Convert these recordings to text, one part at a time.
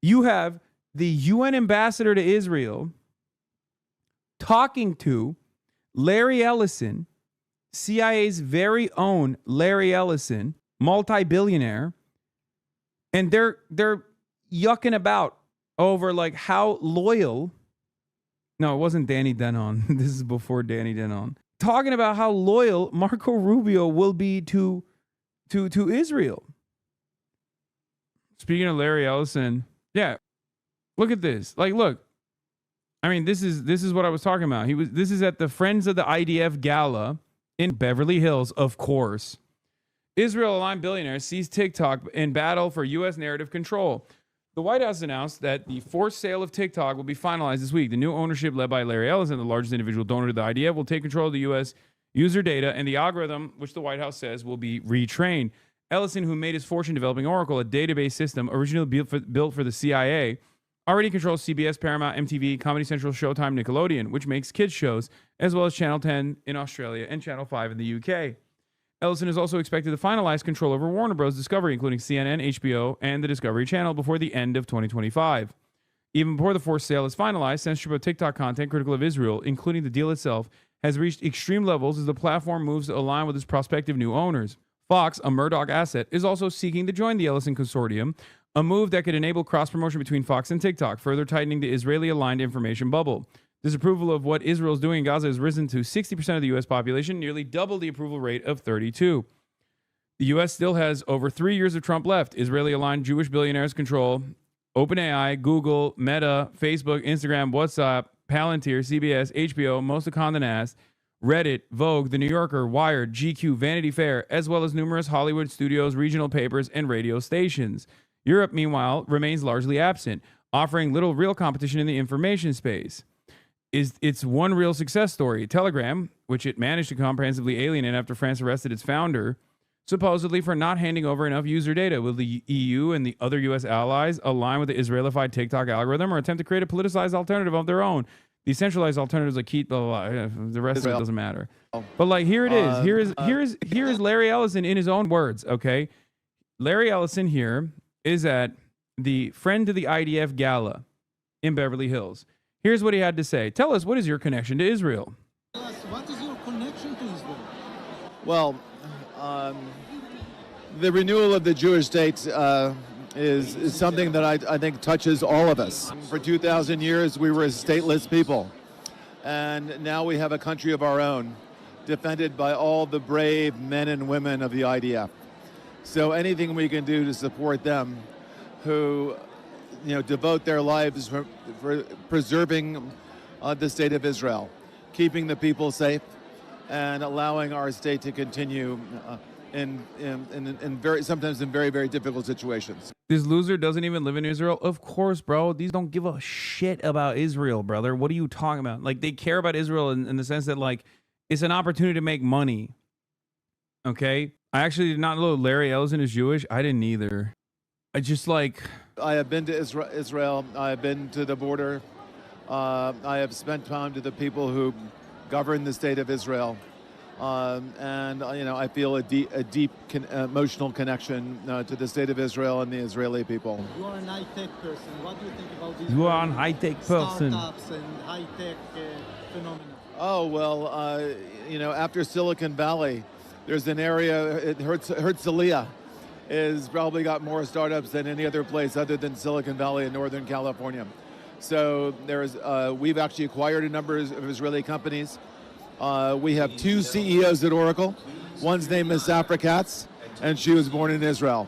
You have the UN ambassador to Israel talking to Larry Ellison, CIA's very own Larry Ellison, multi-billionaire, and they're yucking about over like how loyal. No, it wasn't Danny Denon. This is before Danny Denon. Talking about how loyal Marco Rubio will be to Israel. Speaking of Larry Ellison, yeah, look at this. Like, look. I mean, this is what I was talking about. This is at the Friends of the IDF Gala in Beverly Hills, of course. Israel-aligned billionaire sees TikTok in battle for U.S. narrative control. The White House announced that the forced sale of TikTok will be finalized this week. The new ownership led by Larry Ellison, the largest individual donor to the IDF, will take control of the U.S. user data and the algorithm, which the White House says will be retrained. Ellison, who made his fortune developing Oracle, a database system originally built for the CIA, already controls CBS, Paramount, MTV, Comedy Central, Showtime, Nickelodeon, which makes kids shows, as well as Channel 10 in Australia and Channel 5 in the UK. Ellison is also expected to finalize control over Warner Bros. Discovery, including CNN, HBO, and the Discovery Channel before the end of 2025. Even before the forced sale is finalized, censorship of TikTok content critical of Israel, including the deal itself, has reached extreme levels as the platform moves to align with its prospective new owners. Fox, a Murdoch asset, is also seeking to join the Ellison consortium, a move that could enable cross-promotion between Fox and TikTok, further tightening the Israeli-aligned information bubble. Disapproval of what Israel is doing in Gaza has risen to 60% of the U.S. population, nearly double the approval rate of 32%. The U.S. still has over 3 years of Trump left. Israeli-aligned Jewish billionaires control OpenAI, Google, Meta, Facebook, Instagram, WhatsApp, Palantir, CBS, HBO, most of Condé Nast, Reddit, Vogue, The New Yorker, Wired, GQ, Vanity Fair, as well as numerous Hollywood studios, regional papers, and radio stations. Europe, meanwhile, remains largely absent, offering little real competition in the information space. It's one real success story. Telegram, which it managed to comprehensively alienate after France arrested its founder, supposedly for not handing over enough user data. Will the EU and the other U.S. allies align with the Israelified TikTok algorithm or attempt to create a politicized alternative of their own? These centralized alternatives like keep the rest of it doesn't matter. But like here it is. Here is Larry Ellison in his own words. Okay, Larry Ellison here is at the Friend to the IDF Gala in Beverly Hills. Here's what he had to say. Tell us, what is your connection to Israel? What is your connection to Israel? Well, the renewal of the Jewish state is something that I think touches all of us. For 2,000 years, we were a stateless people. And now we have a country of our own, defended by all the brave men and women of the IDF. So anything we can do to support them, who devote their lives for preserving the state of Israel, keeping the people safe, and allowing our state to continue sometimes in very, very difficult situations. This loser doesn't even live in Israel? Of course, bro. These don't give a shit about Israel, brother. What are you talking about? Like, they care about Israel in the sense that, like, it's an opportunity to make money. Okay? I actually did not know Larry Ellison is Jewish. I didn't either. I just, like... I have been to Israel. I have been to the border. I have spent time to the people who govern the state of Israel. And I feel a deep emotional connection to the state of Israel and the Israeli people. You are an high-tech person. What do you think about these You are an high-tech person. startups and high-tech phenomena? Oh, well, after Silicon Valley, there's an area, Herzliya has probably got more startups than any other place other than Silicon Valley in Northern California. So we've actually acquired a number of Israeli companies. We have 2 CEOs at Oracle. One's name is Safra Katz, and she was born in Israel.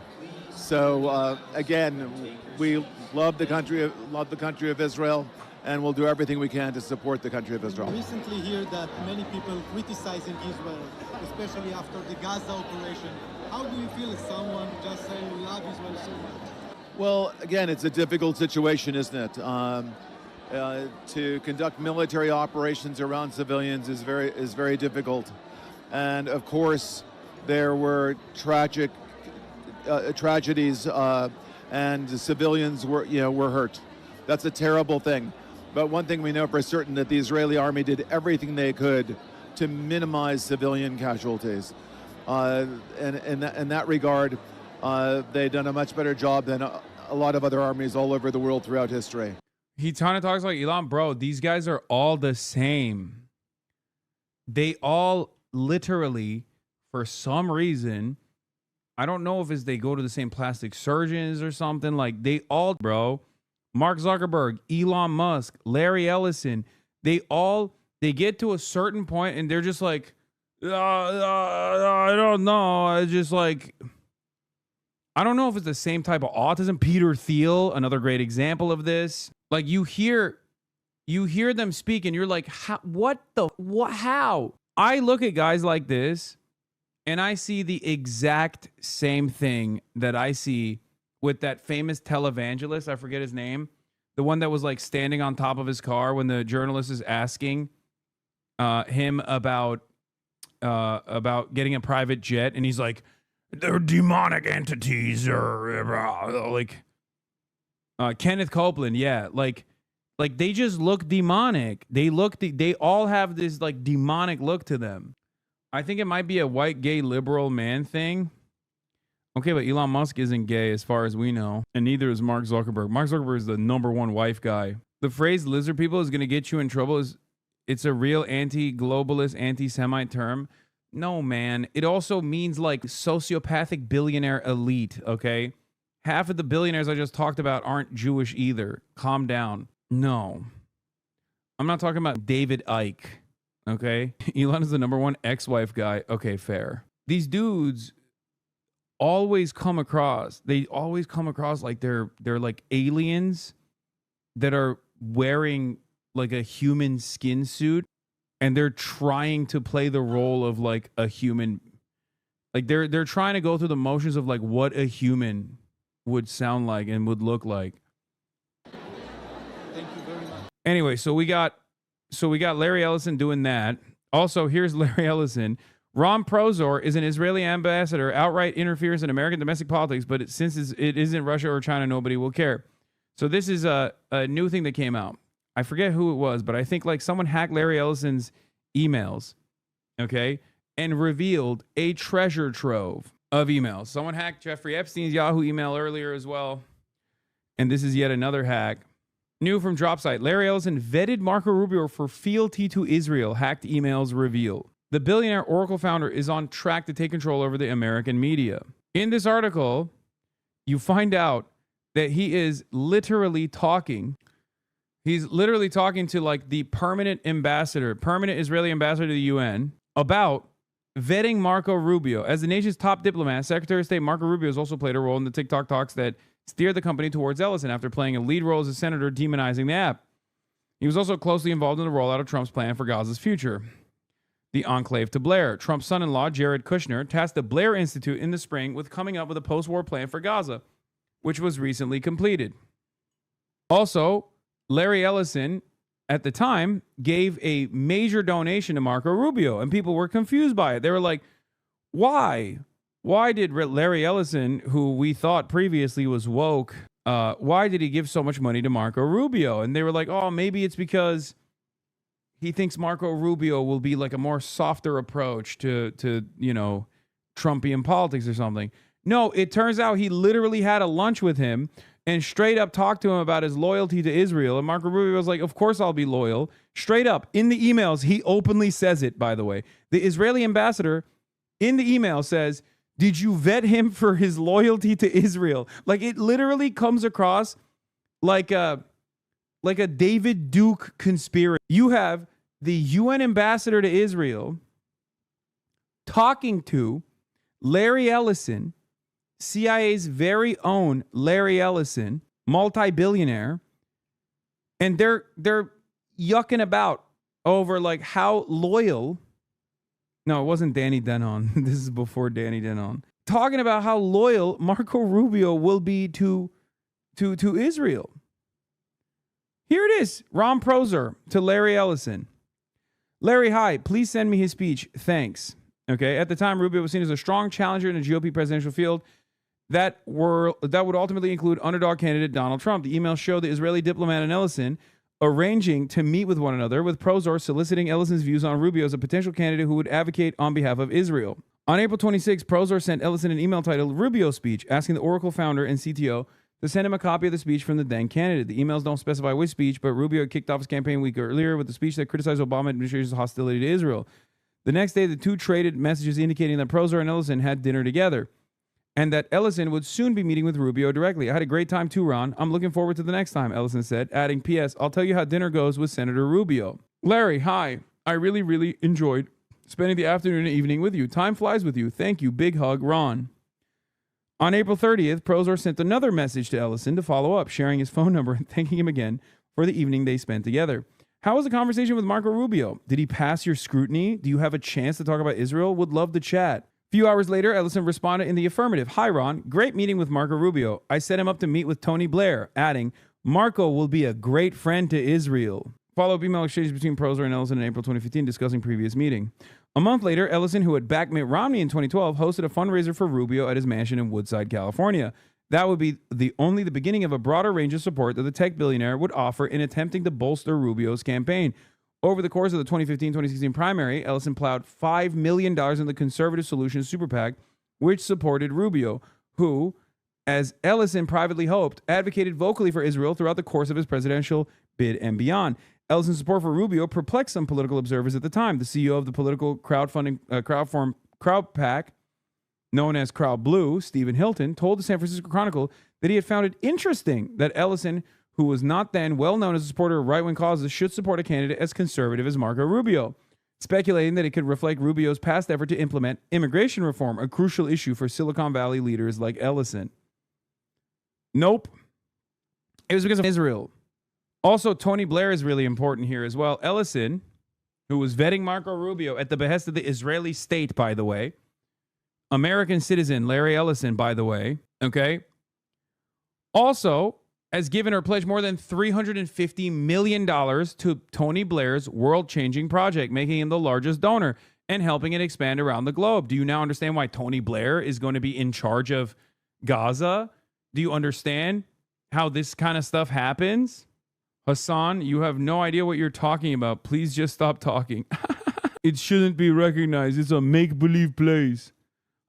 So again, we love the country of Israel, and we'll do everything we can to support the country of Israel. We recently hear that many people criticizing Israel, especially after the Gaza operation. How do you feel as someone who just say you love Israel so much? Well, again, it's a difficult situation, isn't it? To conduct military operations around civilians is very difficult, and of course, there were tragedies, and the civilians were hurt. That's a terrible thing. But one thing we know for certain, that the Israeli army did everything they could to minimize civilian casualties. In that regard, they've done a much better job than a lot of other armies all over the world throughout history. He kind of talks like Elon, bro. These guys are all the same. They all literally, for some reason, I don't know if it's they go to the same plastic surgeons or something. Like they all, bro. Mark Zuckerberg, Elon Musk, Larry Ellison. They get to a certain point and they're just like, I don't know. I just like, I don't know if it's the same type of autism. Peter Thiel, another great example of this. Like you hear them speak and you're like, how? How? I look at guys like this and I see the exact same thing that I see with that famous televangelist. I forget his name. The one that was like standing on top of his car when the journalist is asking him about getting a private jet. And he's like, they're demonic entities or like Kenneth Copeland. Yeah. Like they just look demonic. They all have this like demonic look to them. I think it might be a white gay liberal man thing. Okay, but Elon Musk isn't gay as far as we know. And neither is Mark Zuckerberg. Mark Zuckerberg is the #1 wife guy. The phrase lizard people is going to get you in trouble. It's a real anti-globalist, anti-Semite term. No, man. It also means like sociopathic billionaire elite, okay? Half of the billionaires I just talked about aren't Jewish either. Calm down. No. I'm not talking about David Icke, okay? Elon is the #1 ex-wife guy. Okay, fair. These dudes always come across like they're like aliens that are wearing like a human skin suit and they're trying to play the role of like a human. Like they're trying to go through the motions of like what a human would sound like and would look like. Thank you very much. Anyway, so we got Larry Ellison doing that. Also, here's Larry Ellison. Ron Prozor is an Israeli ambassador, outright interferes in American domestic politics, but since it isn't Russia or China, nobody will care. So this is a new thing that came out. I forget who it was, but I think like someone hacked Larry Ellison's emails, okay, and revealed a treasure trove of emails. Someone hacked Jeffrey Epstein's Yahoo email earlier as well, and this is yet another hack. New from DropSite, Larry Ellison vetted Marco Rubio for fealty to Israel, hacked emails reveal. The billionaire Oracle founder is on track to take control over the American media. In this article, you find out that he is literally talking. He's literally talking to like the permanent Israeli ambassador to the UN about vetting Marco Rubio. As the nation's top diplomat, Secretary of State Marco Rubio has also played a role in the TikTok talks that steered the company towards Ellison after playing a lead role as a senator demonizing the app. He was also closely involved in the rollout of Trump's plan for Gaza's future. The enclave to Blair. Trump's son-in-law, Jared Kushner, tasked the Blair Institute in the spring with coming up with a post-war plan for Gaza, which was recently completed. Also, Larry Ellison, at the time, gave a major donation to Marco Rubio, and people were confused by it. They were like, why? Why did Larry Ellison, who we thought previously was woke, why did he give so much money to Marco Rubio? And they were like, oh, maybe it's because he thinks Marco Rubio will be like a more softer approach to Trumpian politics or something. No, it turns out he literally had a lunch with him and straight up talked to him about his loyalty to Israel. And Marco Rubio was like, of course I'll be loyal. Straight up. In the emails, he openly says it, by the way. The Israeli ambassador in the email says, did you vet him for his loyalty to Israel? Like it literally comes across like a David Duke conspiracy. You have the UN ambassador to Israel talking to Larry Ellison, CIA's very own Larry Ellison, multi-billionaire, and they're yucking about over like how loyal. No, it wasn't Danny Denon. This is before Danny Denon. Talking about how loyal Marco Rubio will be to Israel. Here it is. Ron Prozor to Larry Ellison. Larry, hi. Please send me his speech. Thanks. Okay. At the time, Rubio was seen as a strong challenger in the GOP presidential field that would ultimately include underdog candidate Donald Trump. The email showed the Israeli diplomat and Ellison arranging to meet with one another, with Prozor soliciting Ellison's views on Rubio as a potential candidate who would advocate on behalf of Israel. On April 26, Prozor sent Ellison an email titled Rubio Speech, asking the Oracle founder and CTO to send him a copy of the speech from the then candidate. The emails don't specify which speech, but Rubio had kicked off his campaign a week earlier with a speech that criticized Obama administration's hostility to Israel. The next day, the two traded messages indicating that Prozor and Ellison had dinner together, and that Ellison would soon be meeting with Rubio directly. I had a great time too, Ron. I'm looking forward to the next time, Ellison said, adding, P.S. I'll tell you how dinner goes with Senator Rubio. Larry, hi. I really, really enjoyed spending the afternoon and evening with you. Time flies with you. Thank you. Big hug, Ron. On April 30th, Prozor sent another message to Ellison to follow up, sharing his phone number and thanking him again for the evening they spent together. How was the conversation with Marco Rubio? Did he pass your scrutiny? Do you have a chance to talk about Israel? Would love to chat. A few hours later, Ellison responded in the affirmative. Hi, Ron. Great meeting with Marco Rubio. I set him up to meet with Tony Blair, adding, Marco will be a great friend to Israel. Follow-up email exchanges between Prozor and Ellison in April 2015 discussing previous meeting. A month later, Ellison, who had backed Mitt Romney in 2012, hosted a fundraiser for Rubio at his mansion in Woodside, California. That would be only the beginning of a broader range of support that the tech billionaire would offer in attempting to bolster Rubio's campaign. Over the course of the 2015-2016 primary, Ellison plowed $5 million in the Conservative Solutions Super PAC, which supported Rubio, who, as Ellison privately hoped, advocated vocally for Israel throughout the course of his presidential bid and beyond. Ellison's support for Rubio perplexed some political observers at the time. The CEO of the political crowd PAC, known as Crowd Blue, Stephen Hilton, told the San Francisco Chronicle that he had found it interesting that Ellison, who was not then well known as a supporter of right-wing causes, should support a candidate as conservative as Marco Rubio, speculating that it could reflect Rubio's past effort to implement immigration reform, a crucial issue for Silicon Valley leaders like Ellison. Nope. It was because of Israel. Also, Tony Blair is really important here as well. Ellison, who was vetting Marco Rubio at the behest of the Israeli state, by the way, American citizen Larry Ellison, by the way, okay, also has given or pledged more than $350 million to Tony Blair's world-changing project, making him the largest donor and helping it expand around the globe. Do you now understand why Tony Blair is going to be in charge of Gaza? Do you understand how this kind of stuff happens? Hasan, you have no idea what you're talking about. Please just stop talking. It shouldn't be recognized. It's a make-believe place.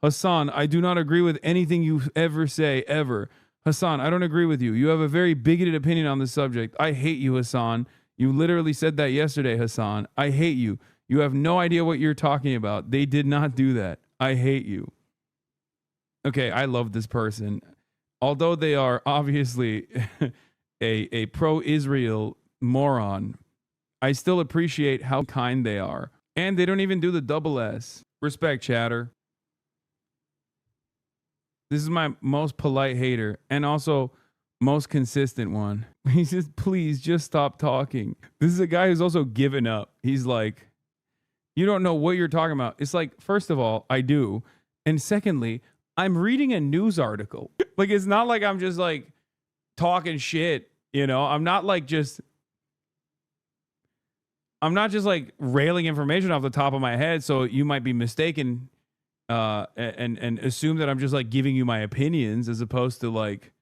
Hasan, I do not agree with anything you ever say, ever. Hasan, I don't agree with you. You have a very bigoted opinion on this subject. I hate you, Hasan. You literally said that yesterday, Hasan. I hate you. You have no idea what you're talking about. They did not do that. I hate you. Okay, I love this person. Although they are obviously a pro-Israel moron, I still appreciate how kind they are. And they don't even do the double S. Respect, chatter. This is my most polite hater and also most consistent one. He says, please just stop talking. This is a guy who's also given up. He's like, you don't know what you're talking about. It's like, first of all, I do. And secondly, I'm reading a news article. Like, it's not like I'm just like talking shit, you know? I'm not just like railing information off the top of my head. So you might be mistaken and assume that I'm just like giving you my opinions as opposed to like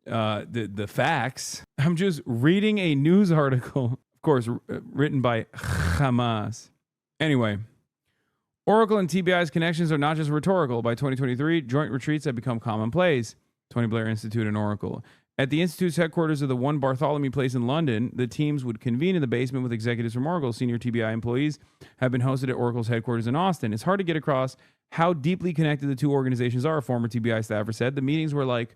the facts. I'm just reading a news article, of course, written by Hamas. Anyway, Oracle and TBI's connections are not just rhetorical. By 2023, joint retreats have become commonplace. Tony Blair Institute and Oracle. At the Institute's headquarters of the One Bartholomew Place in London, the teams would convene in the basement with executives from Oracle. Senior TBI employees have been hosted at Oracle's headquarters in Austin. It's hard to get across how deeply connected the two organizations are, a former TBI staffer said. The meetings were like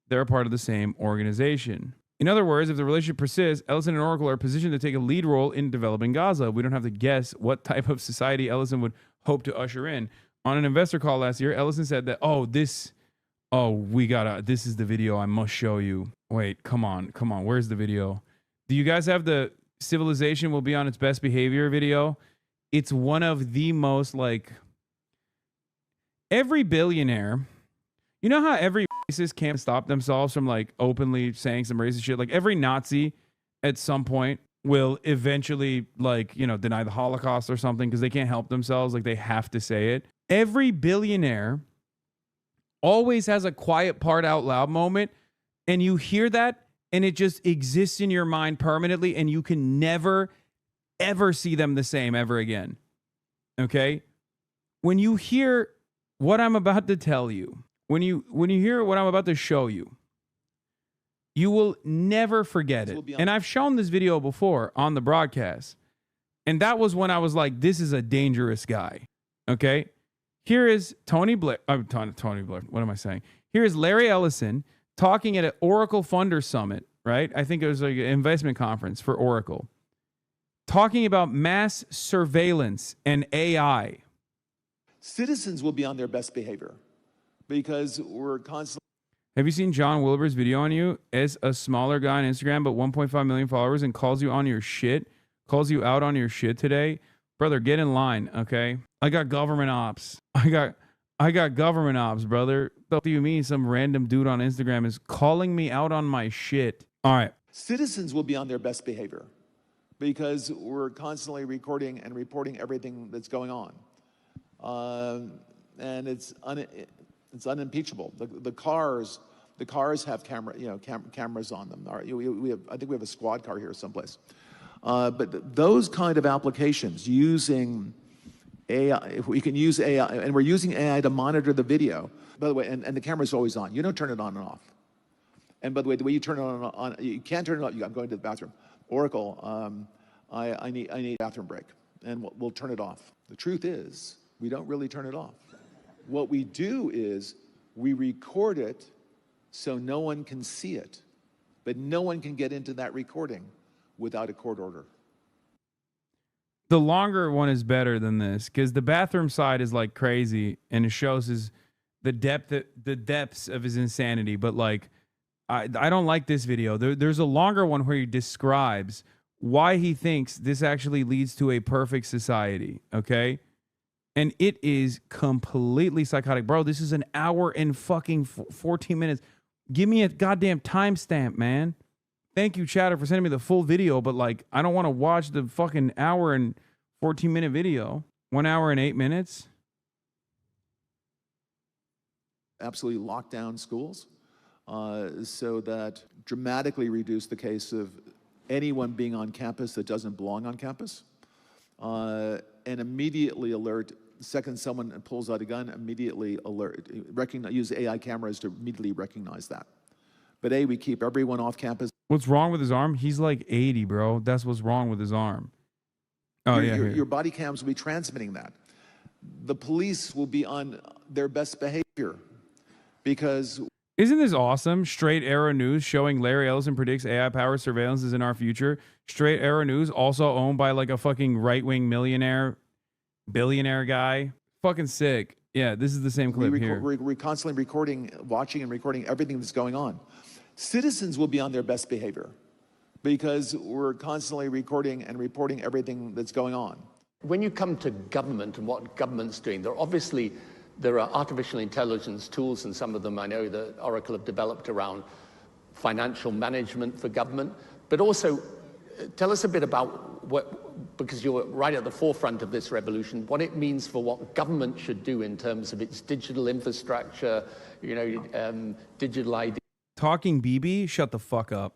they're a part of the same organization. In other words, if the relationship persists, Ellison and Oracle are positioned to take a lead role in developing Gaza. We don't have to guess what type of society Ellison would hope to usher in. On an investor call last year, Ellison said that, this is the video I must show you. Wait, come on. Where's the video? Do you guys have the civilization will be on its best behavior video? It's one of the most like every billionaire. You know how every racist can't stop themselves from like openly saying some racist shit? Like every Nazi at some point will eventually like, deny the Holocaust or something because they can't help themselves. Like they have to say it. Every billionaire always has a quiet part out loud moment, and you hear that and it just exists in your mind permanently, and you can never ever see them the same ever again. Okay? When you hear what I'm about to tell you, when you hear what I'm about to show you, You will never forget it. And I've shown this video before on the broadcast. And that was when I was like, this is a dangerous guy. Okay. Here is Tony Blair. Tony Blair. What am I saying? Here is Larry Ellison talking at an Oracle Funder Summit, right? I think it was like an investment conference for Oracle, talking about mass surveillance and AI. Citizens will be on their best behavior because we're constantly. Have you seen John Wilbur's video on you as a smaller guy on Instagram, but 1.5 million followers, and calls you on your shit, calls you out on your shit today? Brother, get in line, okay? I got government ops. I got government ops, brother. What do you mean some random dude on Instagram is calling me out on my shit? All right. Citizens will be on their best behavior because we're constantly recording and reporting everything that's going on. And it's unimpeachable. The cars have cameras on them. I think we have a squad car here someplace. But those kind of applications using AI, if we can use AI, and we're using AI to monitor the video. By the way, and the camera's always on. You don't turn it on and off. And by the way you turn it on, you can't turn it off. I'm going to the bathroom. Oracle, I need a bathroom break, and we'll turn it off. The truth is, we don't really turn it off. What we do is we record it so no one can see it, but no one can get into that recording without a court order. The longer one is better than this because the bathroom side is like crazy and it shows the depths of his insanity. But like, I don't like this video. There's a longer one where he describes why he thinks this actually leads to a perfect society. Okay. And it is completely psychotic. Bro, this is an hour and fucking 14 minutes. Give me a goddamn timestamp, man. Thank you, Chatter, for sending me the full video, but like, I don't want to watch the fucking hour and 14-minute video. 1 hour and 8 minutes. Absolutely lock down schools so that dramatically reduce the case of anyone being on campus that doesn't belong on campus. And immediately alert, the second someone pulls out a gun, immediately alert, use AI cameras to immediately recognize that. But we keep everyone off campus. What's wrong with his arm? He's like 80, bro. That's what's wrong with his arm. Oh, Your body cams will be transmitting that. The police will be on their best behavior because... Isn't this awesome? Straight Arrow News showing Larry Ellison predicts AI-powered surveillance is in our future. Straight Arrow News, also owned by like a fucking right-wing billionaire guy. Fucking sick. Yeah, this is the same clip here. We're constantly watching and recording everything that's going on. Citizens will be on their best behavior because we're constantly recording and reporting everything that's going on. When you come to government and what government's doing, there are artificial intelligence tools, and some of them I know that Oracle have developed around financial management for government. But also, tell us a bit about because you're right at the forefront of this revolution, what it means for what government should do in terms of its digital infrastructure, digital ID. Talking BB, shut the fuck up.